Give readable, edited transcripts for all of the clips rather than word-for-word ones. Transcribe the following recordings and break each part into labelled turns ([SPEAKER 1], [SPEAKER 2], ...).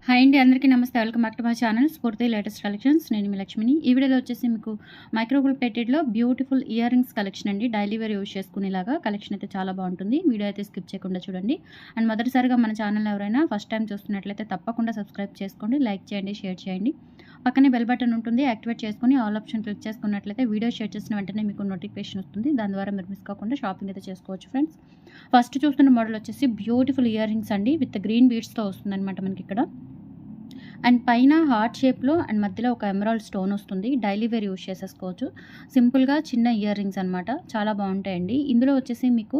[SPEAKER 1] Hi అండి, అందరికీ నమస్తే. Welcome back to my channel Spoorthi latest collections. నేను మీ లక్ష్మిని. ఈ వీడియోలో వచ్చేసి మీకు మైక్రోగోల్డ్ ప్లేటెడ్లో బ్యూటిఫుల్ ఇయర్ రింగ్స్ కలెక్షన్ అండి. డైలీ వేర్ యూజ్ చేసుకునేలాగా కలెక్షన్ అయితే చాలా బాగుంటుంది. వీడియో అయితే స్కిప్ చేయకుండా చూడండి. అండ్ మొదటిసారిగా మన ఛానల్ ఎవరైనా ఫస్ట్ టైం చూస్తున్నట్లయితే తప్పకుండా సబ్స్క్రైబ్ చేసుకోండి, లైక్ చేయండి, షేర్ చేయండి. పక్కనే బెల్ బటన్ ఉంటుంది, యాక్టివేట్ చేసుకుని ఆల్ ఆప్షన్ క్లిక్ చేసుకున్నట్లయితే వీడియో షేర్ చేసిన వెంటనే మీకు నోటిఫికేషన్ వస్తుంది. దాని ద్వారా మీరు మిస్ కాకుండా షాపింగ్ అయితే చేసుకోవచ్చు ఫ్రెండ్స్. ఫస్ట్ చూస్తున్న మోడల్ వచ్చేసి బ్యూటిఫుల్ ఇయర్ రింగ్స్ అండి, విత్ గ్రీన్ బీడ్స్తో వస్తుంది అనమాట మనకి ఇక్కడ. అండ్ పైన హార్ట్ షేప్లో అండ్ మధ్యలో ఒక ఎమరాల్డ్ స్టోన్ వస్తుంది. డైలీ వేర్ యూజ్ చేసేసుకోవచ్చు. సింపుల్గా చిన్న ఇయర్ రింగ్స్ అనమాట, చాలా బాగుంటాయండి. ఇందులో వచ్చేసి మీకు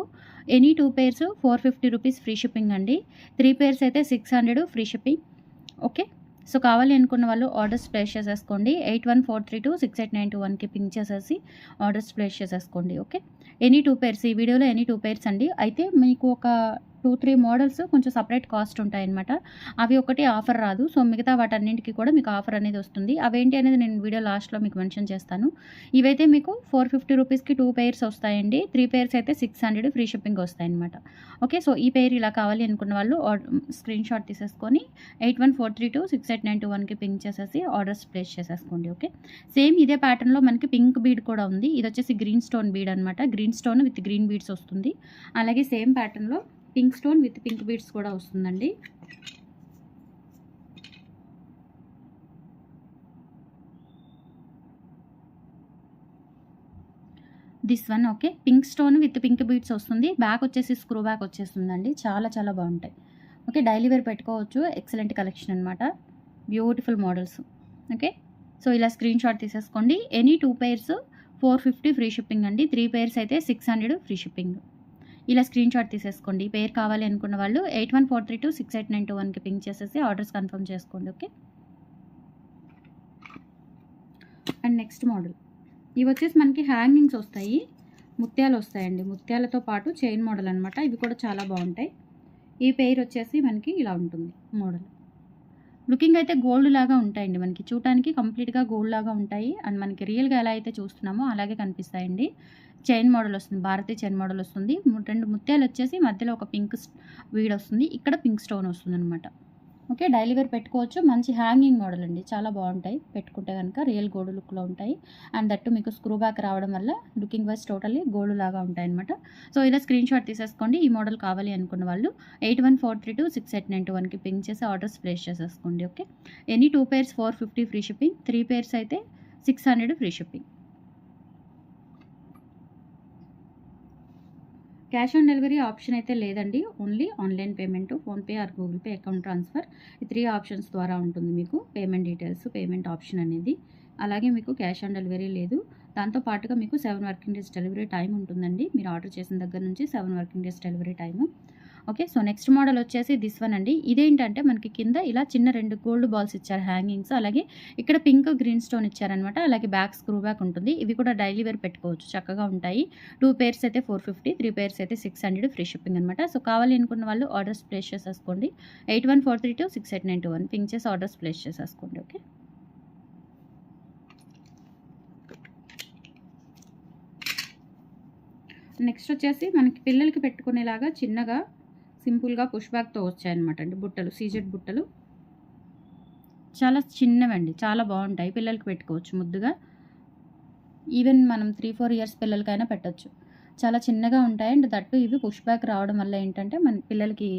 [SPEAKER 1] any 2 pairs 450 rupees free shipping అండి. 3 pairs అయితే 600 ఫ్రీ షిప్పింగ్. ఓకే, సో కావాలి అనుకున్న వాళ్ళు ఆర్డర్స్ ప్లేస్ చేసేసుకోండి. 8143268921కి పింక్ చేసేసి ఆర్డర్స్ ప్లేస్ చేసేసుకోండి. ఓకే, ఎనీ 2 pairs, ఈ వీడియోలో ఎనీ 2 pairs అండి. అయితే మీకు ఒక 2-3 మోడల్స్ కొంచెం సపరేట్ కాస్ట్ ఉంటాయన్నమాట. అవి ఒకటి ఆఫర్ రాదు. సో మిగతా వాటన్నింటికి కూడా మీకు ఆఫర్ అనేది వస్తుంది. అవేంటి అనేది నేను వీడియో లాస్ట్లో మీకు మెన్షన్ చేస్తాను. ఇవైతే మీకు 450 రూపీస్కి 2 pairs వస్తాయండి. 3 pairs అయితే 600 ఫ్రీ షిప్పింగ్ వస్తాయన్నమాట. ఓకే, సో ఈ పేర్ ఇలా కావాలి అనుకున్న వాళ్ళు స్క్రీన్ షాట్ తీసేసుకొని 8143268921కి పింక్ చేసేసి ఆర్డర్స్ ప్లేస్ చేసేసుకోండి. ఓకే, సేమ్ ఇదే ప్యాటర్న్లో మనకి పింక్ బీడ్ కూడా ఉంది. ఇది వచ్చేసి గ్రీన్ స్టోన్ బీడ్ అనమాట. Green stone with green beads వస్తుంది. అలాగే సేమ్ ప్యాటర్న్లో pink stone with pink beads కూడా వస్తుందండి. This one okay, pink stone with pink beads వస్తుంది. బ్యాక్ వచ్చేసి స్క్రూ బ్యాక్ వచ్చేస్తుందండి. చాలా చాలా బాగుంటాయి. ఓకే, డైలీ వేర్ పెట్టుకోవచ్చు. ఎక్సలెంట్ కలెక్షన్ అనమాట, బ్యూటిఫుల్ మోడల్స్. ఓకే, సో ఇలా స్క్రీన్ షాట్ తీసేసుకోండి. ఎనీ 2 pairs 450 ఫ్రీ షిప్పింగ్ అండి. 3 pairs అయితే 600 ఫ్రీ షిప్పింగ్. ఇలా స్క్రీన్ షాట్ తీసేసుకోండి. పేరు కావాలి అనుకున్న వాళ్ళు 8143268921కి పింక్ చేసేసి ఆర్డర్స్ కన్ఫర్మ్ చేసుకోండి. ఓకే, అండ్ నెక్స్ట్ మోడల్ ఇవి వచ్చేసి మనకి హ్యాంగింగ్స్ వస్తాయి, ముత్యాలు వస్తాయండి. ముత్యాలతో పాటు చైన్ మోడల్ అనమాట. ఇవి కూడా చాలా బాగుంటాయి. ఈ పేరు వచ్చేసి మనకి ఇలా ఉంటుంది మోడల్. లుకింగ్ అయితే గోల్డ్ లాగా ఉంటాయండి. మనకి చూడటానికి కంప్లీట్గా గోల్డ్ లాగా ఉంటాయి. అండ్ మనకి రియల్గా ఎలా అయితే చూస్తున్నామో అలాగే కనిపిస్తాయండి. చైన్ మోడల్ వస్తుంది, భారతీయ చైన్ మోడల్ వస్తుంది. 2 ముత్యాలు వచ్చేసి మధ్యలో ఒక పింక్ వీడ్ వస్తుంది. ఇక్కడ పింక్ స్టోన్ వస్తుంది అనమాట. ఓకే, డైలీ వేర్ పెట్టుకోవచ్చు. మంచి హ్యాంగింగ్ మోడల్ అండి, చాలా బాగుంటాయి. పెట్టుకుంటే కనుక రియల్ గోల్డ్ లుక్లో ఉంటాయి. అండ్ దట్టు మీకు స్క్రూ బ్యాక్ రావడం వల్ల లుకింగ్ వైజ్ టోటల్లీ గోల్డ్ లాగా ఉంటాయి అనమాట. సో ఇలా స్క్రీన్ షాట్ తీసేసుకోండి. ఈ మోడల్ కావాలి అనుకున్న వాళ్ళు 8143268921కి పింక్ చేసి ఆర్డర్స్ ప్లేస్ చేసేసుకోండి. Okay, any 2 pairs 450 free shipping. 3 pairs అయితే 600 free shipping. Cash on delivery option అయితే లేదండి. Only online payment, PhonePe are Google pay, account transfer, ఈ 3 ఆప్షన్స్ ద్వారా ఉంటుంది మీకు పేమెంట్ డీటెయిల్స్, పేమెంట్ ఆప్షన్ అనేది. అలాగే మీకు క్యాష్ ఆన్ డెలివరీ లేదు. దాంతో పాటుగా మీకు 7 వర్కింగ్ డేస్ డెలివరీ టైం ఉంటుందండి. మీరు ఆర్డర్ చేసిన దగ్గర నుంచి 7 working days delivery time. Okay, so next model వచ్చేసి దిస్ వన్ అండి. ఇదేంటంటే మనకి కింద ఇలా చిన్న 2 గోల్డ్ బాల్స్ ఇచ్చారు హ్యాంగింగ్స్. అలాగే ఇక్కడ పింక్ గ్రీన్ స్టోన్ ఇచ్చారనమాట. అలాగే బ్యాక్ స్క్రూ బ్యాక్ ఉంటుంది. ఇవి కూడా డైలీ వేర్ పెట్టుకోవచ్చు, చక్కగా ఉంటాయి. 2 pairs అయితే 450, 3 pairs అయితే 600 ఫ్రీ షిప్పింగ్ అనమాట. సో కావాలి అనుకున్న వాళ్ళు ఆర్డర్స్ ప్లేస్ చేసేసుకోండి. 8143268921 పింక్ చేసి ఆర్డర్స్ ప్లేస్ చేసేసుకోండి. ఓకే, నెక్స్ట్ వచ్చేసి మనకి పిల్లలకి పెట్టుకునేలాగా చిన్నగా సింపుల్గా పుష్ బ్యాక్తో వచ్చాయన్నమాట అండి. బుట్టలు, సీజెడ్ బుట్టలు చాలా చిన్నవండి, చాలా బాగుంటాయి. పిల్లలకి పెట్టుకోవచ్చు ముద్దుగా. ఈవెన్ మనం 3-4 ఇయర్స్ పిల్లలకైనా పెట్టచ్చు. చాలా చిన్నగా ఉంటాయి. అండ్ దట్టు ఇవి పుష్ బ్యాక్ రావడం వల్ల ఏంటంటే మన పిల్లలకి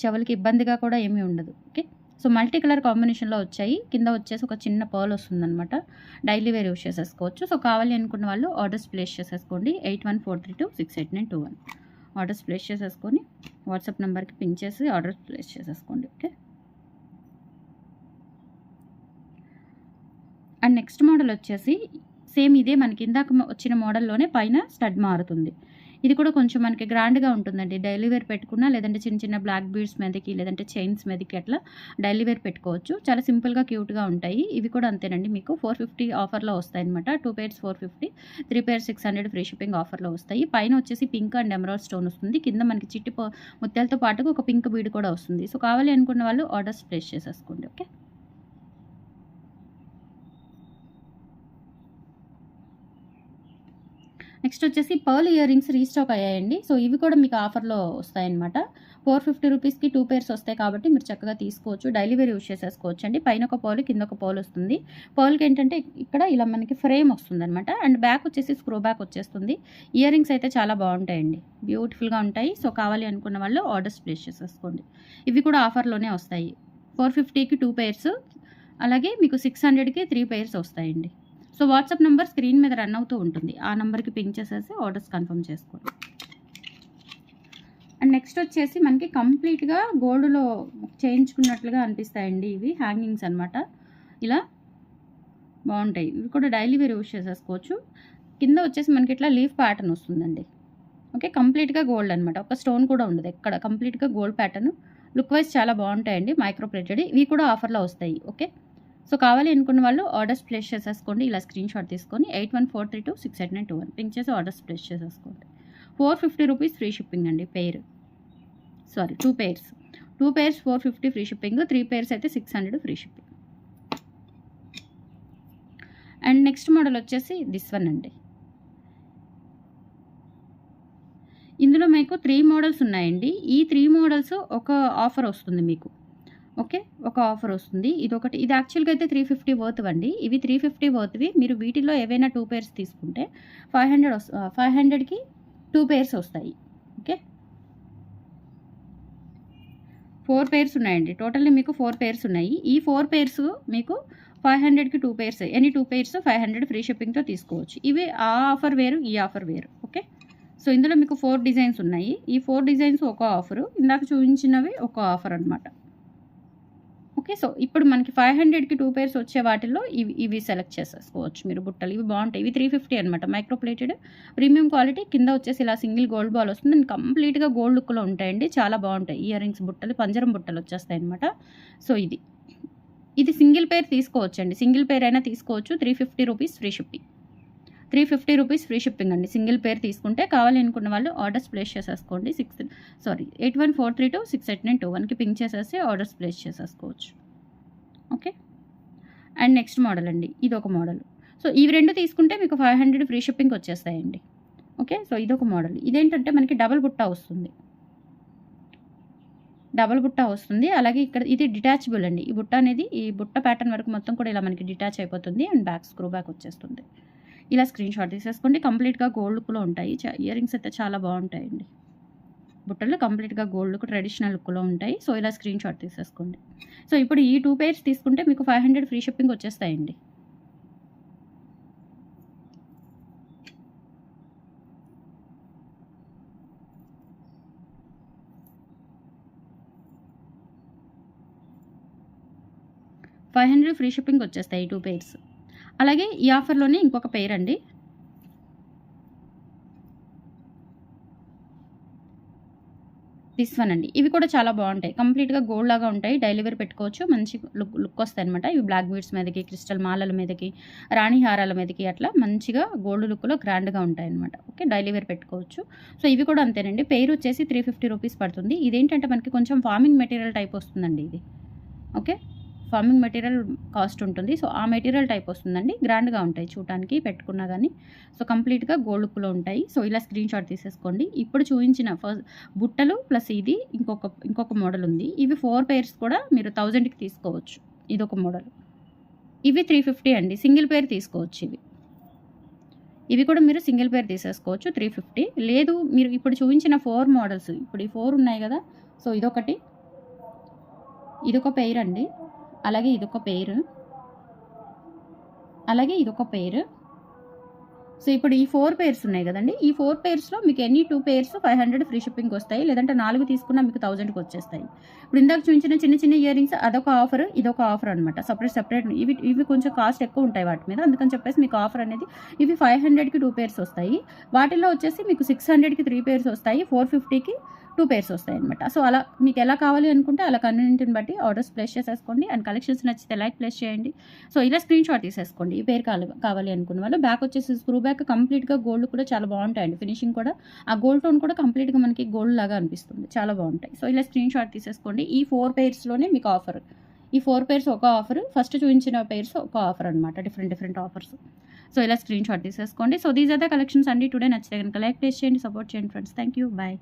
[SPEAKER 1] చెవులకి ఇబ్బందిగా కూడా ఏమీ ఉండదు. ఓకే, సో మల్టీ కలర్ కాంబినేషన్లో వచ్చాయి. కింద వచ్చేసి ఒక చిన్న పర్ల్ వస్తుందన్నమాట. డైలీ వేర్ యూస్ చేసేసుకోవచ్చు. సో కావాలి అనుకున్న వాళ్ళు ఆర్డర్స్ ప్లేస్ చేసేసుకోండి. 8143268921 ఆర్డర్స్ ప్లేస్ చేసేసుకొని వాట్సాప్ నెంబర్కి పింక్ చేసి ఆర్డర్స్ ప్లేస్ చేసేసుకోండి. ఓకే, అండ్ నెక్స్ట్ మోడల్ వచ్చేసి సేమ్ ఇదే మనకి ఇందాక వచ్చిన మోడల్లోనే పైన స్టడ్ మారుతుంది. ఇది కూడా కొంచెం మనకి గ్రాండ్గా ఉంటుందండి. డైలీ వేర్ పెట్టుకున్నా, లేదంటే చిన్న చిన్న బ్లాక్ బీడ్స్ మీదకి, లేదంటే చైన్స్ మీదకి అట్లా డైలీ వేర్ పెట్టుకోవచ్చు. చాలా సింపుల్గా క్యూట్గా ఉంటాయి. ఇవి కూడా అంతేనండి, మీకు 450 ఆఫర్లో వస్తాయి అనమాట. 2 pairs 450, 3 pairs 600 ఫ్రీ షిప్పింగ్ ఆఫర్లో వస్తాయి. పైన వచ్చేసి పింక్ అండ్ ఎమరాల్డ్ స్టోన్ వస్తుంది. కింద మనకి చిట్టి ముత్యాలతో పాటుగా ఒక పింక్ బీడ్ కూడా వస్తుంది. సో కావాలి అనుకున్న వాళ్ళు ఆర్డర్స్ ప్లేస్ చేసేసుకోండి. ఓకే, నెక్స్ట్ వచ్చేసి పర్ల్ ఇయర్ రింగ్స్ రీస్టాక్ అయ్యాయండి. సో ఇవి కూడా మీకు ఆఫర్లో వస్తాయన్నమాట. 450 రూపీస్కి 2 పేర్స్ వస్తాయి కాబట్టి మీరు చక్కగా తీసుకోవచ్చు. డైలీ వేర్ యూజ్ చేసేసుకోవచ్చు అండి. పైన ఒక పర్ల్, కింద ఒక పర్ల్ వస్తుంది. పర్ల్కి ఏంటంటే ఇక్కడ ఇలా మనకి ఫ్రేమ్ వస్తుందన్నమాట. అండ్ బ్యాక్ వచ్చేసి స్క్రూ బ్యాక్ వచ్చేస్తుంది. ఇయర్ రింగ్స్ అయితే చాలా బాగుంటాయండి, బ్యూటిఫుల్గా ఉంటాయి. సో కావాలి అనుకున్న వాళ్ళు ఆర్డర్స్ ప్లేస్ చేసేసుకోండి. ఇవి కూడా ఆఫర్లోనే వస్తాయి. 450కి 2 పేర్స్, అలాగే మీకు 600కి 3 పేర్స్ వస్తాయండి. సో వాట్సాప్ నెంబర్ స్క్రీన్ మీద రన్ అవుతూ ఉంటుంది. ఆ నెంబర్కి పింక్ చేసేసి ఆర్డర్స్ కన్ఫర్మ్ చేసుకోండి. అండ్ నెక్స్ట్ వచ్చేసి మనకి కంప్లీట్గా గోల్డ్లో చేయించుకున్నట్లుగా అనిపిస్తాయండి. ఇవి హ్యాంగింగ్స్ అనమాట. ఇలా బాగుంటాయి. ఇవి కూడా డైలీ వేర్ యూజ్ చేసేసుకోవచ్చు. కింద వచ్చేసి మనకి ఇట్లా లీఫ్ ప్యాటర్న్ వస్తుందండి. ఓకే, కంప్లీట్గా గోల్డ్ అనమాట. ఒక స్టోన్ కూడా ఉండదు ఎక్కడ, కంప్లీట్గా గోల్డ్ ప్యాటర్న్. లుక్ వైజ్ చాలా బాగుంటాయండి. Micro plated. ఇవి కూడా ఆఫర్లో వస్తాయి. ఓకే, సో కావాలి అనుకున్న వాళ్ళు ఆర్డర్స్ ప్లేస్ చేసేసుకోండి. ఇలా స్క్రీన్ షాట్ తీసుకొని 8143268921 పింక్ చేసి ఆర్డర్స్ ప్లేస్ చేసేసుకోండి. 450 రూపీస్ ఫ్రీ షిప్పింగ్ అండి. Sorry 2 pairs. 2 pairs 450 free shipping, 3 pairs అయితే 600 free shipping. And next model వచ్చేసి దిస్ వన్ అండి. ఇందులో మీకు 3 మోడల్స్ ఉన్నాయండి. ఈ 3 మోడల్స్ ఒక ఆఫర్ వస్తుంది మీకు. ఓకే, ఒక ఆఫర్ వస్తుంది. ఇదొకటి, ఇది యాక్చువల్గా అయితే 350 వర్త్ అండి. ఇవి 350 వర్త్వి. మీరు వీటిలో ఏవైనా 2 పేర్స్ తీసుకుంటే 500కి 2 పేర్స్ వస్తాయి. ఓకే, 4 పేర్స్ ఉన్నాయండి. టోటల్లీ మీకు 4 పేర్స్ ఉన్నాయి. ఈ 4 పేర్స్ మీకు 500కి 2 పేర్స్, ఎనీ 2 పేర్స్ 500 ఫ్రీ షిప్పింగ్తో తీసుకోవచ్చు. ఇవి ఆ ఆఫర్ వేరు, ఈ ఆఫర్ వేరు. ఓకే, సో ఇందులో మీకు 4 డిజైన్స్ ఉన్నాయి. ఈ 4 డిజైన్స్ ఒక ఆఫరు, ఇందాక చూపించినవి ఒక ఆఫర్ అనమాట. ఓకే, సో ఇప్పుడు మనకి 500కి 2 పేర్స్ వచ్చే వాటిల్లో ఇవి సెలెక్ట్ చేసేసుకోవచ్చు మీరు. బుట్టలు ఇవి బాగుంటాయి. ఇవి 350 అనమాట. Micro plated, premium quality. కింద వచ్చేసి ఇలా సింగిల్ గోల్డ్ బాల్ వస్తుంది. అండ్ కంప్లీట్గా గోల్డ్ లుక్లో ఉంటాయండి. చాలా బాగుంటాయి. ఇయర్ రింగ్స్ బుట్టలు, పంజరం బుట్టలు వచ్చేస్తాయి అనమాట. సో ఇది సింగిల్ పేర్ తీసుకోవచ్చండి. సింగిల్ పేర్ అయినా తీసుకోవచ్చు. 350 rupees free shipping. 350 rupees free shipping అండి. సింగిల్ పేర్ తీసుకుంటే కావాలి అనుకున్న వాళ్ళు ఆర్డర్స్ ప్లేస్ చేసేసుకోండి. 8143268921కి పింక్ చేసేసి ఆర్డర్స్ ప్లేస్ చేసేసుకోవచ్చు. ఓకే, అండ్ నెక్స్ట్ మోడల్ అండి. ఇది ఒక మోడల్. సో ఇవి 2 తీసుకుంటే మీకు 500 ఫ్రీ షిప్పింగ్ వచ్చేస్తాయండి. ఓకే, సో ఇదొక మోడల్. ఇదేంటంటే మనకి డబల్ బుట్టా వస్తుంది. అలాగే ఇక్కడ ఇది డిటాచబుల్ అండి. ఈ బుట్ట అనేది, ఈ బుట్ట ప్యాటర్న్ వరకు మొత్తం కూడా ఇలా మనకి డిటాచ్ అయిపోతుంది. అండ్ బ్యాక్ స్క్రూ బ్యాక్ వచ్చేస్తుంది. ఇలా స్క్రీన్ షాట్ తీసేసుకోండి. కంప్లీట్గా గోల్డ్ లుక్లో ఉంటాయి. ఇయర్ రింగ్స్ అయితే చాలా బాగుంటాయండి. బుట్టలు కంప్లీట్గా గోల్డ్ లుక్, ట్రెడిషనల్ లుక్లో ఉంటాయి. సో ఇలా స్క్రీన్ షాట్ తీసేసుకోండి. సో ఇప్పుడు ఈ 2 పేర్స్ తీసుకుంటే మీకు 500 ఫ్రీ షిప్పింగ్ వచ్చేస్తాయండి. $500 ఫ్రీ షిప్పింగ్ వచ్చేస్తాయి 2 పేర్స్. అలాగే ఈ ఆఫర్లోనే ఇంకొక పేర్ అండి. దిస్ వన్ అండి. ఇవి కూడా చాలా బాగుంటాయి. కంప్లీట్గా గోల్డ్ లాగా ఉంటాయి. డైలీ వేర్ పెట్టుకోవచ్చు. మంచి లుక్ వస్తాయి అనమాట. ఇవి బ్లాక్ బీడ్స్ మీదకి, క్రిస్టల్ మాలల మీదకి, రాణి హారాల మీదకి అట్లా మంచిగా గోల్డ్ లుక్లో గ్రాండ్గా ఉంటాయి అనమాట. ఓకే, డైలీ వేర్ పెట్టుకోవచ్చు. సో ఇవి కూడా అంతేనండి. పేరు వచ్చేసి 350 రూపీస్ పడుతుంది. ఇదేంటంటే మనకి కొంచెం ఫార్మింగ్ మెటీరియల్ టైప్ వస్తుందండి ఇది. ఓకే, ఫార్మింగ్ మెటీరియల్ కాస్ట్ ఉంటుంది. సో ఆ మెటీరియల్ టైప్ వస్తుందండి. గ్రాండ్గా ఉంటాయి చూడటానికి, పెట్టుకున్నా కానీ. సో కంప్లీట్గా గోల్డ్ లుక్లో ఉంటాయి. సో ఇలా స్క్రీన్ షాట్ తీసేసుకోండి. ఇప్పుడు చూపించిన బుట్టలు ప్లస్ ఇది ఇంకొక మోడల్ ఉంది. ఇవి 4 పేర్స్ కూడా మీరు 1000కి తీసుకోవచ్చు. ఇదొక మోడల్. ఇవి 350 అండి. సింగిల్ పేర్ తీసుకోవచ్చు. ఇవి కూడా మీరు సింగిల్ పేర్ తీసేసుకోవచ్చు. 350. లేదు మీరు ఇప్పుడు చూపించిన 4 మోడల్స్, ఇప్పుడు ఈ 4 ఉన్నాయి కదా. సో ఇదొక పెయిర్ అండి. అలాగే ఇదొక పేరు, అలాగే ఇదొక పేరు. సో ఇప్పుడు ఈ 4 పేర్స్ ఉన్నాయి కదండి. ఈ 4 పేర్స్లో మీకు ఎనీ 2 పేర్స్ 500 ఫ్రీ షిప్పింగ్ వస్తాయి. లేదంటే 4 తీసుకున్నా మీకు 1000కి వచ్చేస్తాయి. ఇప్పుడు ఇందాక చూపించిన చిన్న ఇయర్ రింగ్స్ అదొక ఆఫర్, ఇదొక ఆఫర్ అనమాట. సపరేట్ ఇవి కొంచెం కాస్ట్ ఎక్కువ ఉంటాయి వాటి మీద. అందుకని చెప్పేసి మీకు ఆఫర్ అనేది ఇవి 500కి 2 పేర్స్ వస్తాయి. వాటిల్లో వచ్చేసి మీకు 600కి 3 పేర్స్ వస్తాయి. 450కి 2 పేర్స్ వస్తాయి అనమాట. సో అలా మీకు ఎలా కావాలి అనుకుంటే అలా కన్వీనియంట్ని బట్టి ఆర్డర్స్ ప్లేస్ చేసేసుకోండి. అండ్ కలెక్షన్స్ నచ్చితే లైక్ ప్లేస్ చేయండి. సో ఇలా స్క్రీన్ షాట్ తీసేసుకోండి. ఈ పేరు కావాలి అనుకున్న వాళ్ళు. బ్యాక్ వచ్చేసి స్క్రూ బ్యాక్ కంప్లీట్గా గోల్డ్ కూడా చాలా బాగుంటాయండి. ఫినిషింగ్ కూడా ఆ గోల్డ్ టోన్ కూడా కంప్లీట్గా మనకి గోల్డ్ లాగా అనిపిస్తుంది. చాలా బాగుంటాయి. సో ఇలా స్క్రీన్ షాట్ తీసేసుకోండి. ఈ 4 పేర్స్లోనే మీకు ఆఫర్. ఈ 4 పేర్స్ ఒక ఆఫర్. ఫస్ట్ చూపించిన పేర్స్ ఒక ఆఫర్ అనమాట. Different offers. సో ఇలా స్క్రీన్ షాట్ తీసేసుకోండి. So these are the collections అండి టుడే. నచ్చితే కనుక లైక్ చేయండి, సపోర్ట్ చేయండి ఫ్రెండ్స్. Thank you. బాయ్.